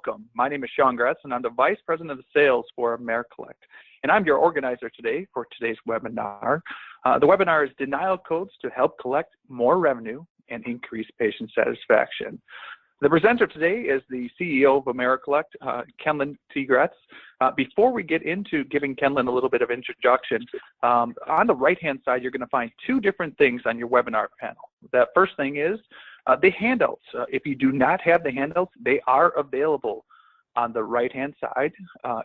welcome. My name is Sean Gretz, and I'm the Vice President of Sales for AmeriCollect. And I'm your organizer today for today's webinar. The webinar is Denial Codes to Help Collect More Revenue and Increase Patient Satisfaction. The presenter today is the CEO of AmeriCollect, Kenlin T. Gretz. Before we get into giving Kenlin a little bit of introduction, on the right-hand side, you're going to find two different things on your webinar panel. The first thing is the handouts. If you do not have the handouts, they are available on the right-hand side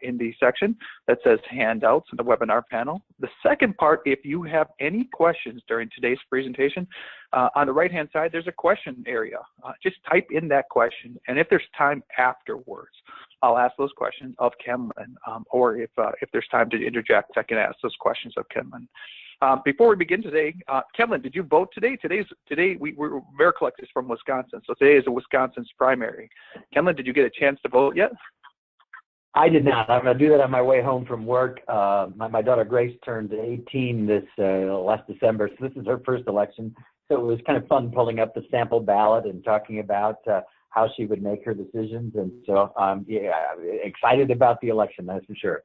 in the section that says handouts in the webinar panel. The second part, if you have any questions during today's presentation, on the right-hand side, there's a question area. Just type in that question, and if there's time afterwards, I'll ask those questions of Kenlin, or if there's time to interject, I can ask those questions of Kenlin. Before we begin today, Kenlin, did you vote today? AmeriCollect is from Wisconsin, so today is a Wisconsin's primary. Kenlin, did you get a chance to vote yet? I did not. I'm going to do that on my way home from work. My daughter Grace turned 18 this last December, so this is her first election. So it was kind of fun pulling up the sample ballot and talking about how she would make her decisions. And so yeah, excited about the election, that's for sure.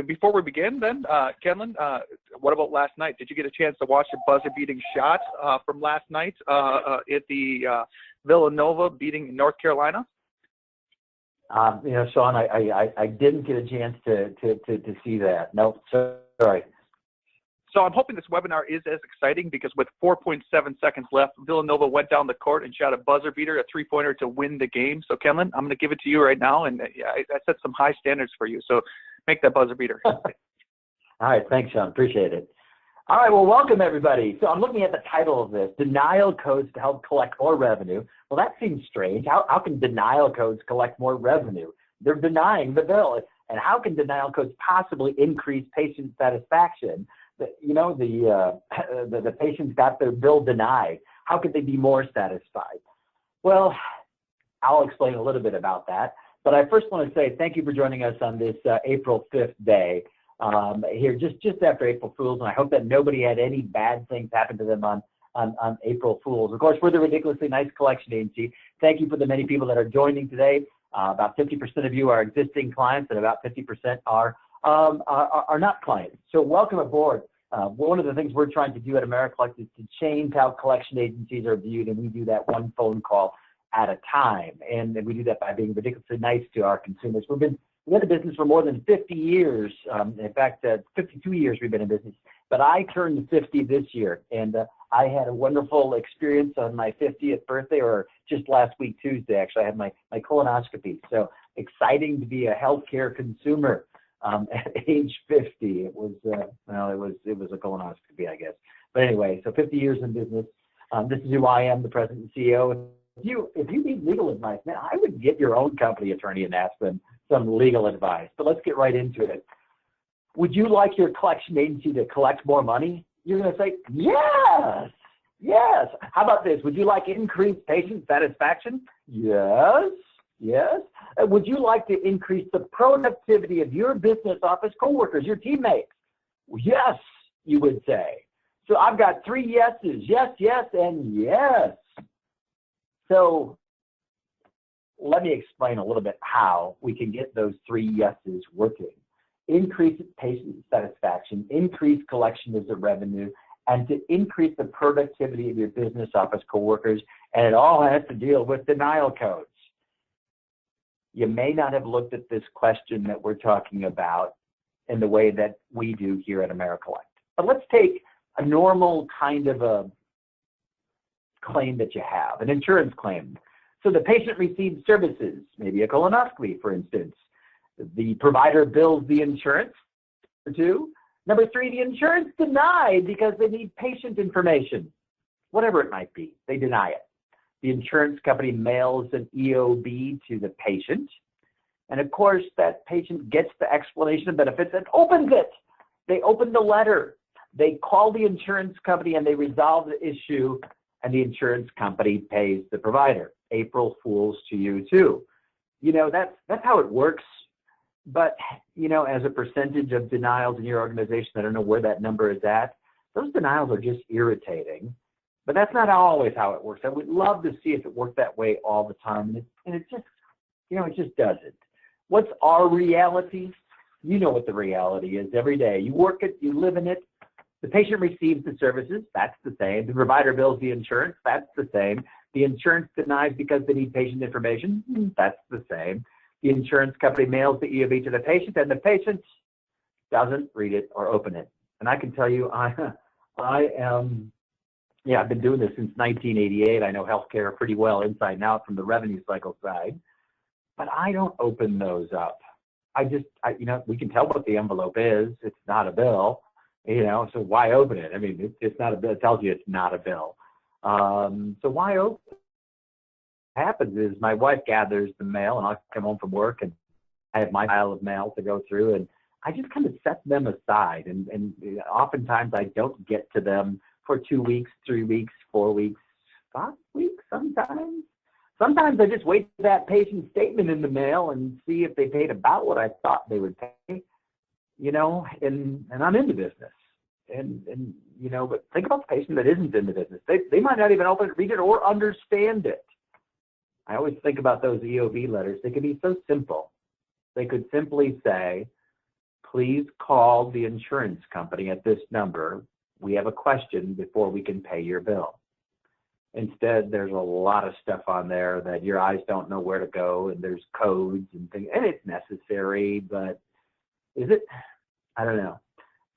Before we begin then, Kenlin, what about last night? Did you get a chance to watch the buzzer-beating shot from last night at the Villanova beating North Carolina? You know, Sean, I didn't get a chance to see that. No, sorry. So I'm hoping this webinar is as exciting because with 4.7 seconds left, Villanova went down the court and shot a buzzer beater, a three-pointer to win the game. So Kenlin, I'm going to give it to you right now, and I set some high standards for you. So make that buzzer beater. All right, thanks, Sean. Appreciate it. All right, well, welcome everybody. So I'm looking at the title of this, Denial Codes to Help Collect More Revenue. Well, that seems strange. How can denial codes collect more revenue? They're denying the bill. And how can denial codes possibly increase patient satisfaction? You know, the patients got their bill denied. How could they be more satisfied? Well, I'll explain a little bit about that. But I first want to say thank you for joining us on this April 5th day here just after April Fools. And I hope that nobody had any bad things happen to them on April Fools. Of course, we're the Ridiculously Nice Collection Agency. Thank you for the many people that are joining today. About 50% of you are existing clients, and about 50% are not clients. So welcome aboard. One of the things we're trying to do at AmeriCollect is to change how collection agencies are viewed, and we do that one phone call at a time. And we do that by being ridiculously nice to our consumers. We've been in business for more than 50 years. In fact, 52 years we've been in business. But I turned 50 this year, and I had a wonderful experience on my 50th birthday, or just last week, Tuesday, actually. I had my colonoscopy. So exciting to be a healthcare consumer at age 50. It was, well, it was a colonoscopy, I guess. But anyway, so 50 years in business. This is who I am, the president and CEO. If you need legal advice, man, I would get your own company attorney and ask them some legal advice. But let's get right into it. Would you like your collection agency to collect more money? You're going to say, yes, yes. How about this? Would you like increased patient satisfaction? Yes, yes. Would you like to increase the productivity of your business office coworkers, your teammates? Yes, you would say. So I've got three yeses, yes, yes, and yes. So let me explain a little bit how we can get those three yeses working. Increase patient satisfaction, increase collection of the revenue, and to increase the productivity of your business office coworkers. And it all has to deal with denial codes. You may not have looked at this question that we're talking about in the way that we do here at AmeriCollect. But let's take a normal kind of a claim that you have, an insurance claim. So the patient receives services, maybe a colonoscopy, for instance. The provider bills the insurance. Number three, the insurance denied because they need patient information. Whatever it might be, they deny it. The insurance company mails an EOB to the patient. And of course, that patient gets the explanation of benefits and opens it. They open the letter. They call the insurance company and they resolve the issue, and the insurance company pays the provider. April Fools to you too. You know, that's how it works. But, you know, as a percentage of denials in your organization, I don't know where that number is at. Those denials are just irritating. But that's not always how it works. I would love to see if it worked that way all the time. And it just, it just doesn't. What's our reality? You know what the reality is every day. You work it, you live in it. The patient receives the services, that's the same. The provider bills the insurance, that's the same. The insurance denies because they need patient information, that's the same. The insurance company mails the EOB to the patient, and the patient doesn't read it or open it. And I can tell you, I've been doing this since 1988. I know healthcare pretty well inside and out from the revenue cycle side, but I don't open those up. We can tell what the envelope is. It's not a bill, so why open it? I mean, it's not a bill. It tells you it's not a bill. So why open it? What happens is my wife gathers the mail, and I come home from work, and I have my pile of mail to go through, and I just kind of set them aside. And oftentimes I don't get to them for 2 weeks, 3 weeks, 4 weeks, 5 weeks sometimes. Sometimes I just wait for that patient statement in the mail and see if they paid about what I thought they would pay, and I'm in the business. But think about the patient that isn't in the business. They might not even open it, read it, or understand it. I always think about those EOB letters. They could be so simple. They could simply say, please call the insurance company at this number. We have a question before we can pay your bill. Instead, there's a lot of stuff on there that your eyes don't know where to go, and there's codes and things, and it's necessary, but is it? I don't know.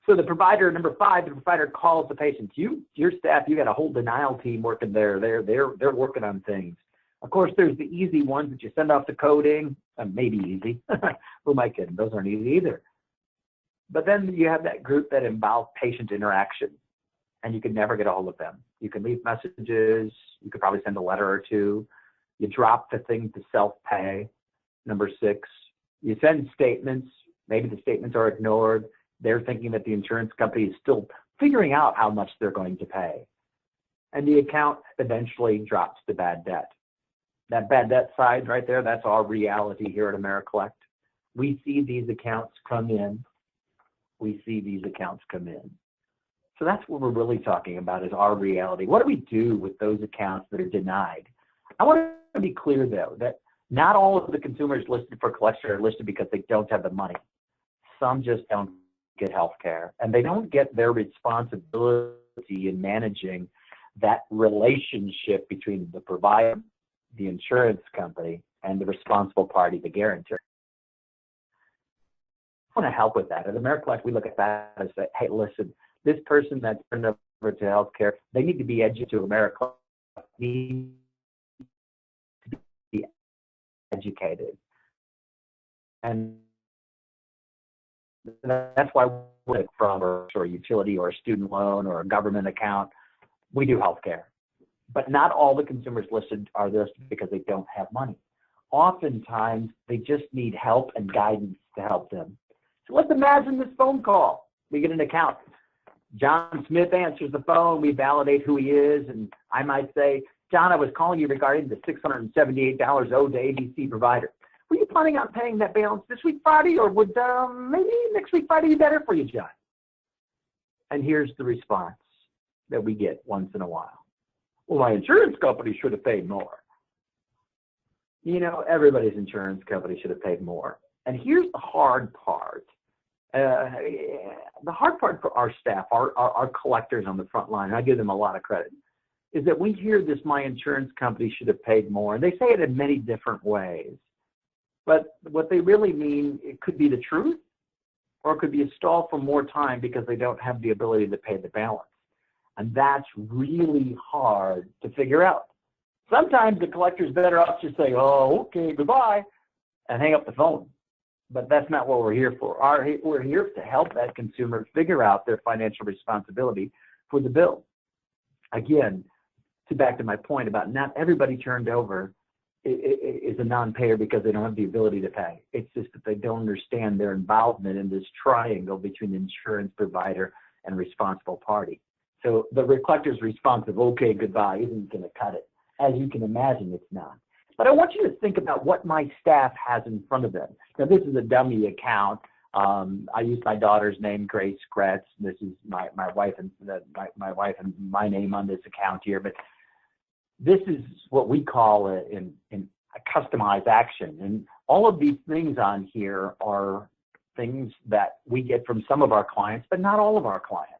So the provider, number 5, the provider calls the patient. Your staff, you got a whole denial team working there. They're working on things. Of course, there's the easy ones that you send off to coding, maybe easy. Who am I kidding? Those aren't easy either. But then you have that group that involves patient interaction, and you can never get a hold of them. You can leave messages. You could probably send a letter or two. You drop the thing to self-pay. Number 6, you send statements. Maybe the statements are ignored. They're thinking that the insurance company is still figuring out how much they're going to pay. And the account eventually drops to bad debt. That bad debt side right there, that's our reality here at AmeriCollect. We see these accounts come in. So that's what we're really talking about, is our reality. What do we do with those accounts that are denied? I want to be clear, though, that not all of the consumers listed for collection are listed because they don't have the money. Some just don't get health care, and they don't get their responsibility in managing that relationship between the provider, the insurance company, and the responsible party, the guarantor. I want to help with that. At AmeriCollect, we look at that and say, hey, listen, this person that's turned over to healthcare, they need to be educated to AmeriCollect, need to be educated. And that's why we're from a utility or a student loan or a government account, we do healthcare. But not all the consumers listed are listed because they don't have money. Oftentimes, they just need help and guidance to help them. So let's imagine this phone call. We get an account. John Smith answers the phone. We validate who he is. And I might say, John, I was calling you regarding the $678 owed to ABC provider. Were you planning on paying that balance this week Friday, or would maybe next week Friday be better for you, John? And here's the response that we get once in a while. Well, my insurance company should have paid more. Everybody's insurance company should have paid more. And here's the hard part. The hard part for our staff, our collectors on the front line, and I give them a lot of credit, is that we hear this, my insurance company should have paid more. And they say it in many different ways. But what they really mean, it could be the truth, or it could be a stall for more time because they don't have the ability to pay the balance. And that's really hard to figure out. Sometimes the collector's better off just saying, oh, okay, goodbye, and hang up the phone. But that's not what we're here for. We're here to help that consumer figure out their financial responsibility for the bill. Again, back to my point about not everybody turned over is a non-payer because they don't have the ability to pay. It's just that they don't understand their involvement in this triangle between insurance provider and responsible party. So the collector's response of, okay, goodbye, isn't going to cut it. As you can imagine, it's not. But I want you to think about what my staff has in front of them. Now, this is a dummy account. I use my daughter's name, Grace Gretz. This is my wife and my wife and my name on this account here. But this is what we call a customized action. And all of these things on here are things that we get from some of our clients, but not all of our clients.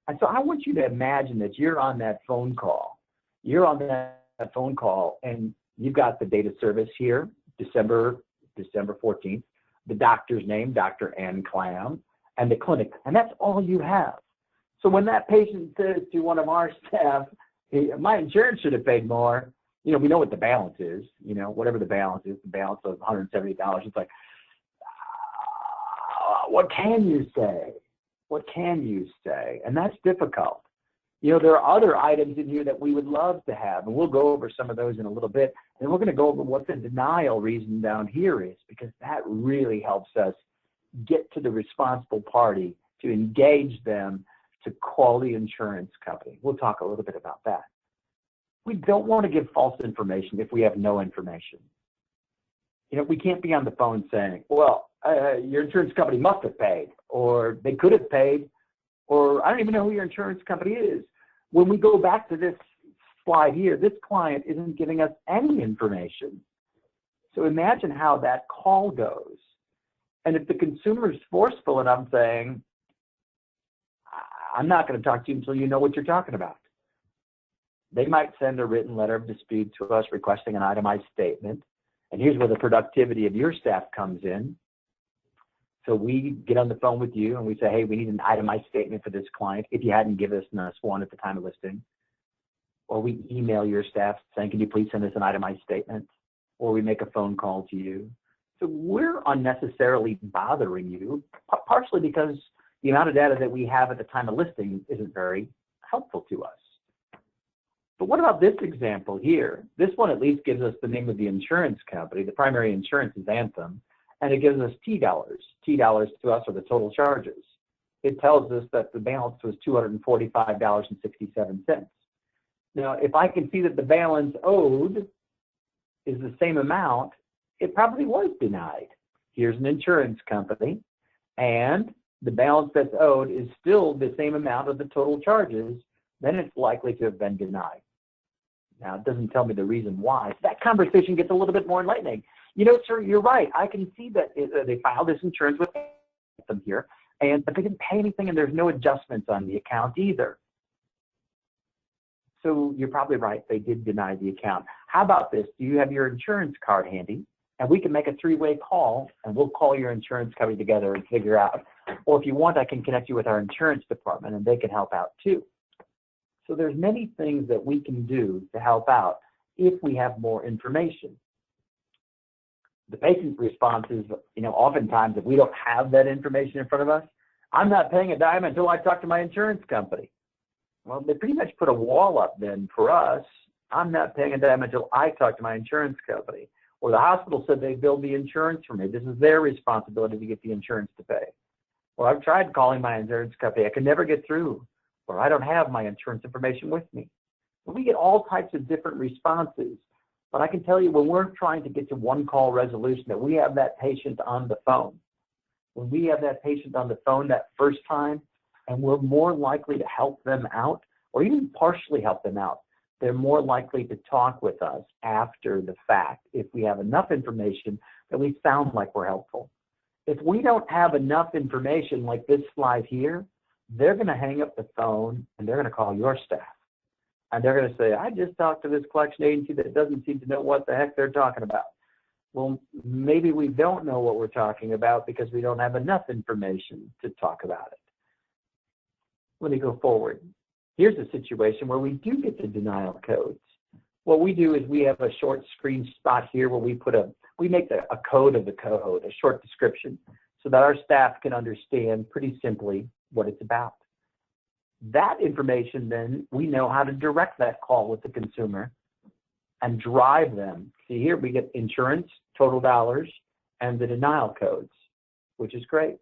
And so I want you to imagine that you're on that phone call. You're on that phone call, and you've got the date of service here, December 14th, the doctor's name, Dr. Ann Clam, and the clinic, and that's all you have. So when that patient says to one of our staff, hey, my insurance should have paid more, we know what the balance is, whatever the balance is, the balance of $170, it's like, what can you say? What can you say? And that's difficult. There are other items in here that we would love to have, and we'll go over some of those in a little bit. And we're going to go over what the denial reason down here is, because that really helps us get to the responsible party to engage them to call the insurance company. We'll talk a little bit about that. We don't want to give false information if we have no information. We can't be on the phone saying, well, your insurance company must have paid, or they could have paid, or I don't even know who your insurance company is. When we go back to this slide here, this client isn't giving us any information. So imagine how that call goes. And if the consumer is forceful enough saying, I'm not going to talk to you until you know what you're talking about, they might send a written letter of dispute to us requesting an itemized statement. And here's where the productivity of your staff comes in. So we get on the phone with you and we say, hey, we need an itemized statement for this client if you hadn't given us one at the time of listing. Or we email your staff saying, can you please send us an itemized statement? Or we make a phone call to you. So we're unnecessarily bothering you, partially because the amount of data that we have at the time of listing isn't very helpful to us. But what about this example here? This one at least gives us the name of the insurance company. The primary insurance is Anthem, and it gives us T dollars. T dollars to us are the total charges. It tells us that the balance was $245.67. Now, if I can see that the balance owed is the same amount, it probably was denied. Here's an insurance company, and the balance that's owed is still the same amount of the total charges, then it's likely to have been denied. Now, it doesn't tell me the reason why. That conversation gets a little bit more enlightening. Sir, you're right. I can see that they filed this insurance with them here, but they didn't pay anything, and there's no adjustments on the account either. So you're probably right. They did deny the account. How about this? Do you have your insurance card handy? And we can make a three-way call, and we'll call your insurance company together and figure out. Or if you want, I can connect you with our insurance department, and they can help out too. So there's many things that we can do to help out if we have more information. The patient response is, oftentimes if we don't have that information in front of us, I'm not paying a dime until I talk to my insurance company. Well, they pretty much put a wall up then for us. I'm not paying a dime until I talk to my insurance company. Or the hospital said they billed the insurance for me. This is their responsibility to get the insurance to pay. Well, I've tried calling my insurance company. I can never get through. Or I don't have my insurance information with me. So we get all types of different responses. But I can tell you, when we're trying to get to one call resolution, that we have that patient on the phone. When we have that patient on the phone that first time, and we're more likely to help them out, or even partially help them out, they're more likely to talk with us after the fact if we have enough information that we sound like we're helpful. If we don't have enough information like this slide here, they're going to hang up the phone and they're going to call your staff. And they're going to say, I just talked to this collection agency that doesn't seem to know what the heck they're talking about. Well, maybe we don't know what we're talking about because we don't have enough information to talk about it. Let me go forward. Here's a situation where we do get the denial codes. What we do is we have a short screen spot here where we make a code of the code, a short description, so that our staff can understand pretty simply what it's about. That information, then, we know how to direct that call with the consumer and drive them. See here, we get insurance, total dollars, and the denial codes, which is great.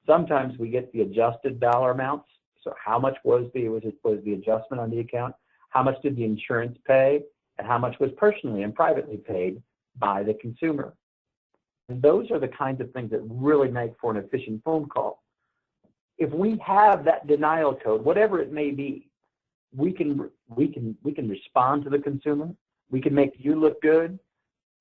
Sometimes we get the adjusted dollar amounts. So how much was the adjustment on the account? How much did the insurance pay? And how much was personally and privately paid by the consumer? those are the kinds of things that really make for an efficient phone call. If we have that denial code, whatever it may be, we can respond to the consumer. We can make you look good.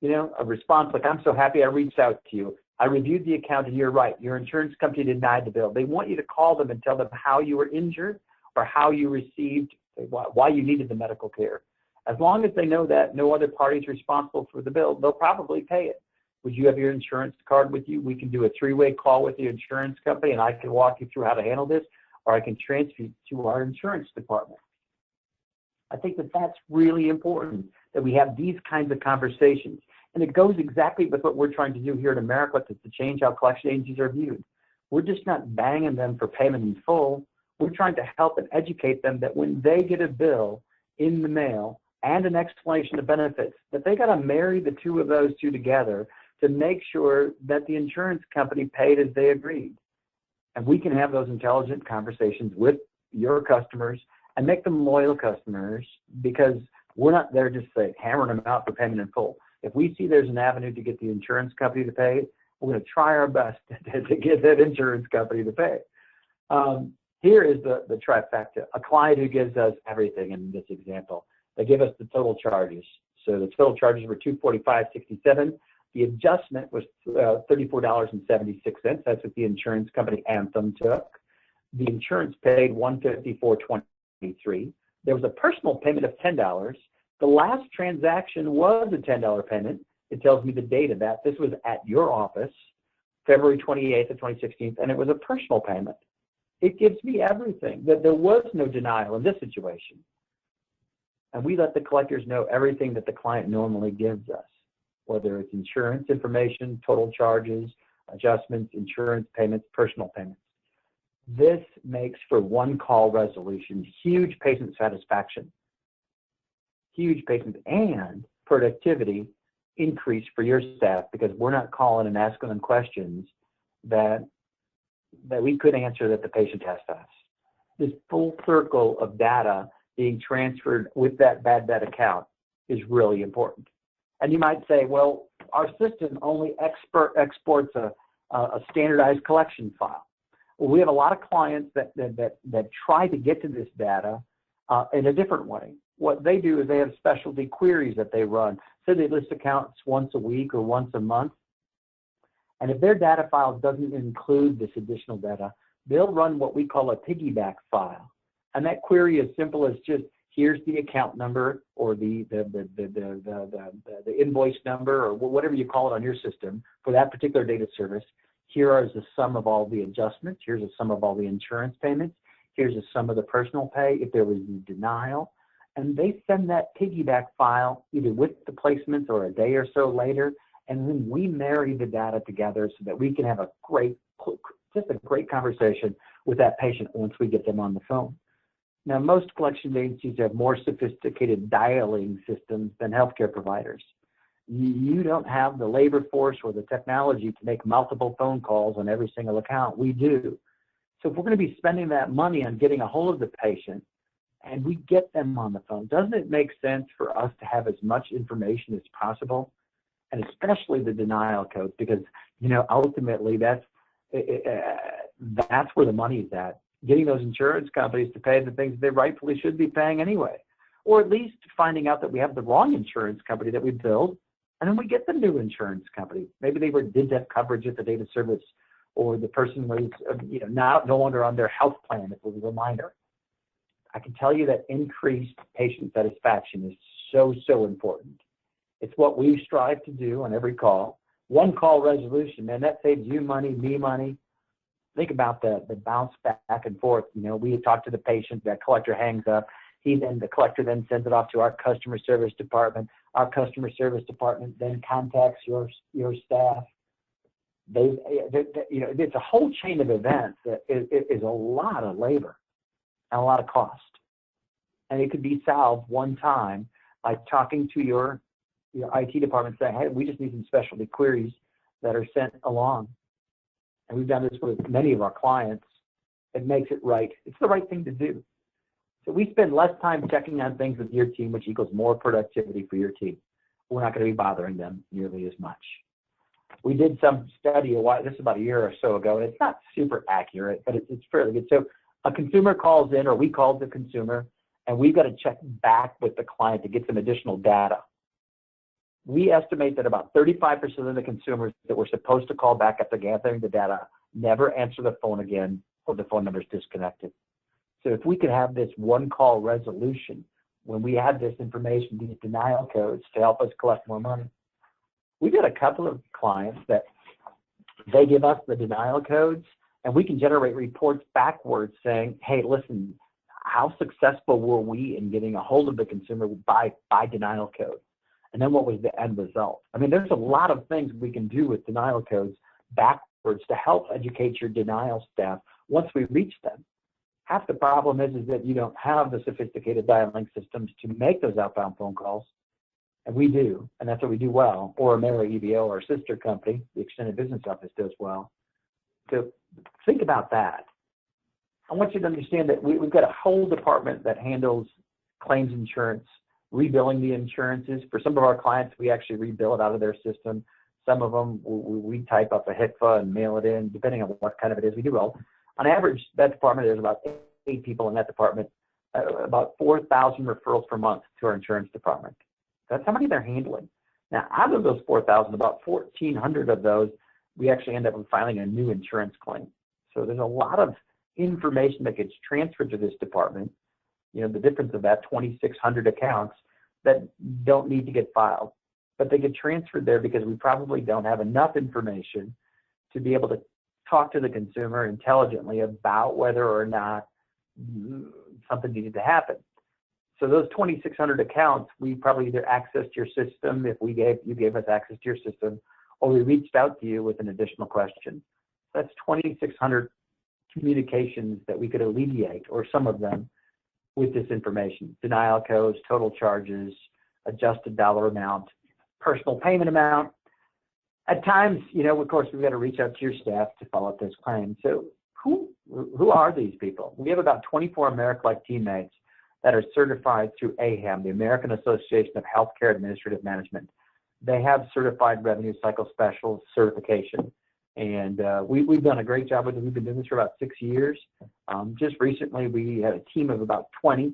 You know, a response like, I'm so happy I reached out to you. I reviewed the account and you're right. Your insurance company denied the bill. They want you to call them and tell them how you were injured or how you received, why you needed the medical care. As long as they know that no other party is responsible for the bill, they'll probably pay it. Would you have your insurance card with you? We can do a three-way call with the insurance company and I can walk you through how to handle this, or I can transfer you to our insurance department. I think that that's really important, that we have these kinds of conversations. And it goes exactly with what we're trying to do here at Americlick, to change how collection agencies are viewed. We're just not banging them for payment in full. We're trying to help and educate them that when they get a bill in the mail and an explanation of benefits, that they got to marry the two of those two together to make sure that the insurance company paid as they agreed. And we can have those intelligent conversations with your customers and make them loyal customers, because we're not there just to hammering them out for payment in full. If we see there's an avenue to get the insurance company to pay, we're going to try our best to get that insurance company to pay. Here is the trifecta. A client who gives us everything in this example. They give us the total charges. So the total charges were $245.67. The adjustment was $34.76. That's what the insurance company Anthem took. The insurance paid $154.23. There was a personal payment of $10. The last transaction was a $10 payment. It tells me the date of that. This was at your office, February 28th of 2016, and it was a personal payment. It gives me everything, that there was no denial in this situation. And we let the collectors know everything that the client normally gives us, whether it's insurance information, total charges, adjustments, insurance payments, personal payments. This makes for one call resolution, huge patient satisfaction, huge patient and productivity increase for your staff, because we're not calling and asking them questions that we could answer that the patient has to us. This full circle of data being transferred with that bad debt account is really important. And you might say, well, our system only exports a standardized collection file. Well, we have a lot of clients that try to get to this data in a different way. What they do is they have specialty queries that they run. So they list accounts once a week or once a month. And if their data file doesn't include this additional data, they'll run what we call a piggyback file. And that query is simple as just, here's the account number or the invoice number or whatever you call it on your system for that particular data service. Here is the sum of all the adjustments. Here's a sum of all the insurance payments. Here's a sum of the personal pay if there was a denial. And they send that piggyback file either with the placements or a day or so later. And then we marry the data together so that we can have a great conversation with that patient once we get them on the phone. Now, most collection agencies have more sophisticated dialing systems than healthcare providers. You don't have the labor force or the technology to make multiple phone calls on every single account. We do. So if we're going to be spending that money on getting a hold of the patient and we get them on the phone, doesn't it make sense for us to have as much information as possible? And especially the denial codes, because, you know, ultimately that's where the money is at. Getting those insurance companies to pay the things they rightfully should be paying anyway. Or at least finding out that we have the wrong insurance company that we billed, and then we get the new insurance company. Maybe they didn't have coverage at the data service, or the person was no longer on their health plan. It was a minor. I can tell you that increased patient satisfaction is so important. It's what we strive to do on every call. One call resolution, man, that saves you money, me money. Think about the bounce back and forth. You know, we talk to the patient, that collector hangs up. The collector then sends it off to our customer service department. Our customer service department then contacts your staff. It's a whole chain of events that is a lot of labor and a lot of cost. And it could be solved one time by talking to your IT department, saying, hey, we just need some specialty queries that are sent along. And we've done this with many of our clients. It makes it right. It's the right thing to do. So we spend less time checking on things with your team, which equals more productivity for your team. We're not going to be bothering them nearly as much. We did some study this is about a year or so ago, and it's not super accurate, but it's fairly good. So a consumer calls in, or we called the consumer, and we've got to check back with the client to get some additional data. We estimate that about 35% of the consumers that were supposed to call back after gathering the data never answer the phone again, or the phone number is disconnected. So if we could have this one-call resolution, when we had this information, these denial codes to help us collect more money. We've got a couple of clients that they give us the denial codes, and we can generate reports backwards saying, hey, listen, how successful were we in getting a hold of the consumer by denial code? And then what was the end result? I mean, there's a lot of things we can do with denial codes backwards to help educate your denial staff once we reach them. Half the problem is that you don't have the sophisticated dialing systems to make those outbound phone calls. And we do, and that's what we do well. Or Amera EBO, our sister company, the Extended Business Office, does well. So think about that. I want you to understand that we've got a whole department that handles claims insurance, rebilling the insurances. For some of our clients, we actually rebill it out of their system. Some of them, we type up a HICFA and mail it in, depending on what kind of it is. We do well. On average, that department, there's about 8 people in that department, about 4,000 referrals per month to our insurance department. That's how many they're handling. Now, out of those 4,000, about 1,400 of those, we actually end up filing a new insurance claim. So there's a lot of information that gets transferred to this department. You know, the difference of that 2,600 accounts that don't need to get filed, but they get transferred there because we probably don't have enough information to be able to talk to the consumer intelligently about whether or not something needed to happen. So those 2,600 accounts, we probably either accessed your system if you gave us access to your system, or we reached out to you with an additional question. That's 2,600 communications that we could alleviate, or some of them, with this information. Denial codes, total charges, adjusted dollar amount, personal payment amount. At times, you know, of course, we've got to reach out to your staff to follow up this claim. So who are these people? We have about 24 AmeriCollect teammates that are certified through AHAM, the American Association of Healthcare Administrative Management. They have certified revenue cycle specialist certification. And we've done a great job with it. We've been doing this for about 6 years. Just recently, we had a team of about 20,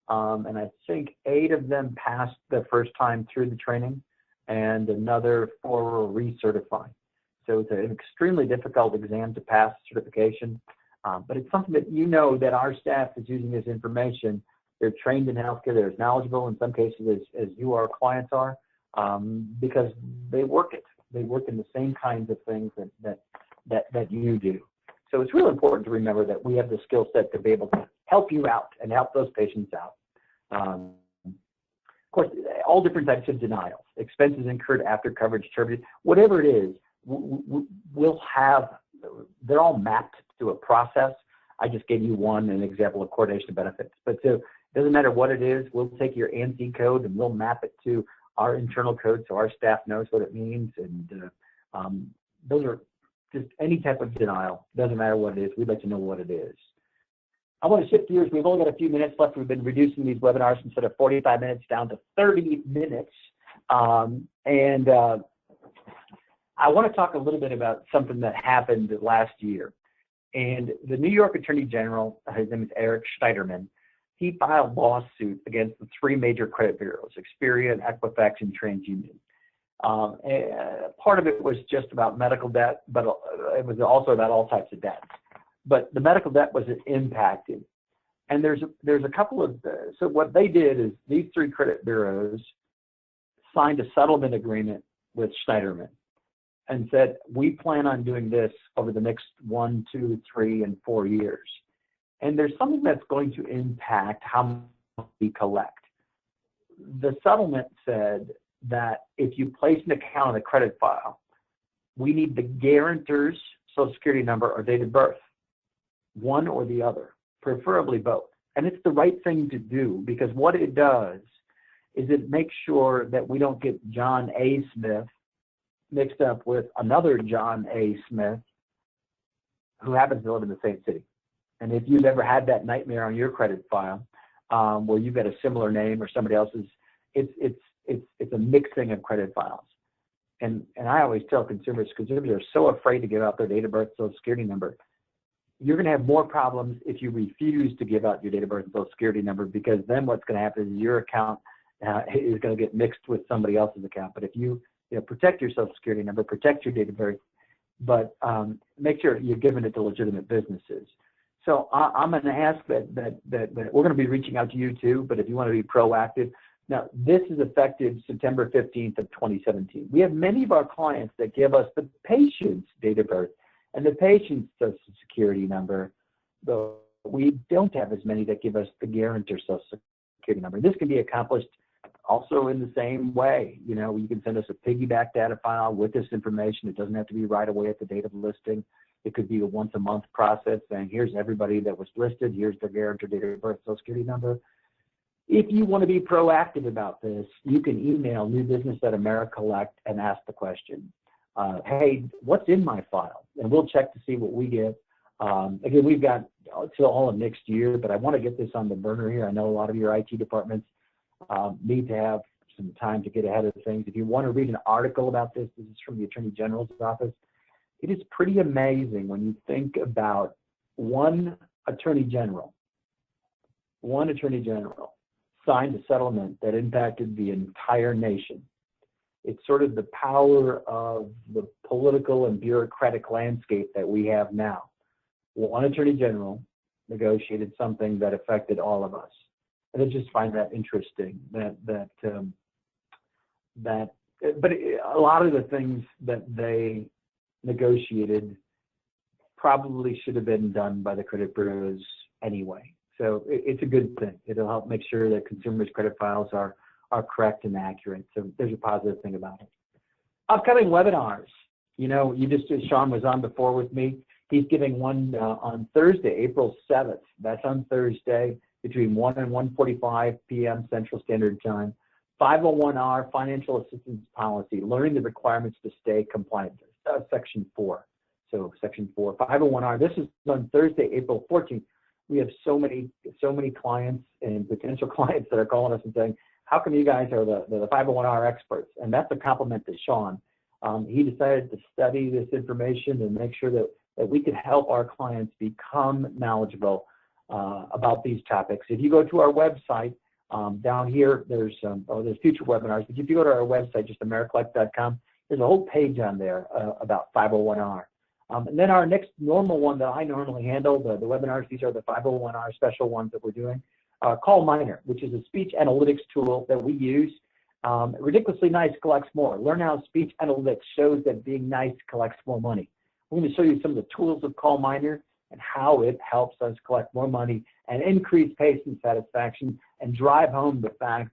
and I think 8 of them passed the first time through the training, and another 4 were recertified. So it's an extremely difficult exam to pass certification, but it's something that you know that our staff is using this information. They're trained in healthcare. They're as knowledgeable in some cases as you, our clients, are, because they work it. They work in the same kinds of things that you do. So it's really important to remember that we have the skill set to be able to help you out and help those patients out. Of course, all different types of denials, expenses incurred after coverage terminated, whatever it is, we'll have, they're all mapped to a process. I just gave you an example of coordination of benefits. But so it doesn't matter what it is, we'll take your ANSI code and we'll map it to our internal code so our staff knows what it means. And those are just any type of denial. Doesn't matter what it is. We'd like to know what it is. I want to shift gears. We've only got a few minutes left. We've been reducing these webinars instead of 45 minutes down to 30 minutes. I want to talk a little bit about something that happened last year. And the New York Attorney General, his name is Eric Schneiderman, he filed a lawsuit against the 3 major credit bureaus, Experian, Equifax, and TransUnion. Part of it was just about medical debt, but it was also about all types of debts. But the medical debt was impacted. And there's a couple of, so what they did is these 3 credit bureaus signed a settlement agreement with Schneiderman and said, we plan on doing this over the next 1, 2, 3, and 4 years. And there's something that's going to impact how much we collect. The settlement said that if you place an account on a credit file, we need the guarantor's Social Security number or date of birth, one or the other, preferably both. And it's the right thing to do, because what it does is it makes sure that we don't get John A. Smith mixed up with another John A. Smith who happens to live in the same city. And if you've ever had that nightmare on your credit file, where you've got a similar name or somebody else's, it's a mixing of credit files. and I always tell consumers are so afraid to give out their date of birth, social security number. You're going to have more problems if you refuse to give out your date of birth and social security number, because then what's going to happen is your account is going to get mixed with somebody else's account. But if you protect your social security number, protect your date of birth, but make sure you're giving it to legitimate businesses. So I'm going to ask that we're going to be reaching out to you too, but if you want to be proactive. Now, this is effective September 15th of 2017. We have many of our clients that give us the patient's date of birth and the patient's social security number, though we don't have as many that give us the guarantor social security number. This can be accomplished also in the same way. You can send us a piggyback data file with this information. It doesn't have to be right away at the date of listing. It could be a once a month process saying, here's everybody that was listed, here's their guarantor date of birth, social security number. If you want to be proactive about this, you can email newbusiness@AmeriCollect and ask the question, hey, what's in my file? And we'll check to see what we get. Again, we've got till all of next year, but I want to get this on the burner here. I know a lot of your IT departments need to have some time to get ahead of things. If you want to read an article about this, this is from the Attorney General's office. It is pretty amazing when you think about one Attorney General signed a settlement that impacted the entire nation. It's sort of the power of the political and bureaucratic landscape that we have now. One Attorney General negotiated something that affected all of us. And I just find that interesting, but a lot of the things that they negotiated probably should have been done by the credit bureaus anyway. So it's a good thing. It'll help make sure that consumers' credit files are correct and accurate. So there's a positive thing about it. Upcoming webinars. Sean was on before with me. He's giving one on Thursday, April 7th. That's on Thursday between 1 and 1:45 p.m. Central Standard Time. 501R Financial Assistance Policy, learning the requirements to stay compliant. Section 4. So Section 4, 501R. This is on Thursday, April 14th. We have so many clients and potential clients that are calling us and saying, how come you guys are the 501R experts? And that's a compliment to Sean. He decided to study this information and make sure that we could help our clients become knowledgeable about these topics. If you go to our website, down here, there's future webinars, but if you go to our website, just AmeriCollect.com, there's a whole page on there about 501R. And then our next normal one that I normally handle, the webinars, these are the 501R special ones that we're doing. Call Miner, which is a speech analytics tool that we use. Ridiculously Nice collects more. Learn how speech analytics shows that being nice collects more money. We're going to show you some of the tools of Call Miner and how it helps us collect more money and increase patient satisfaction and drive home the fact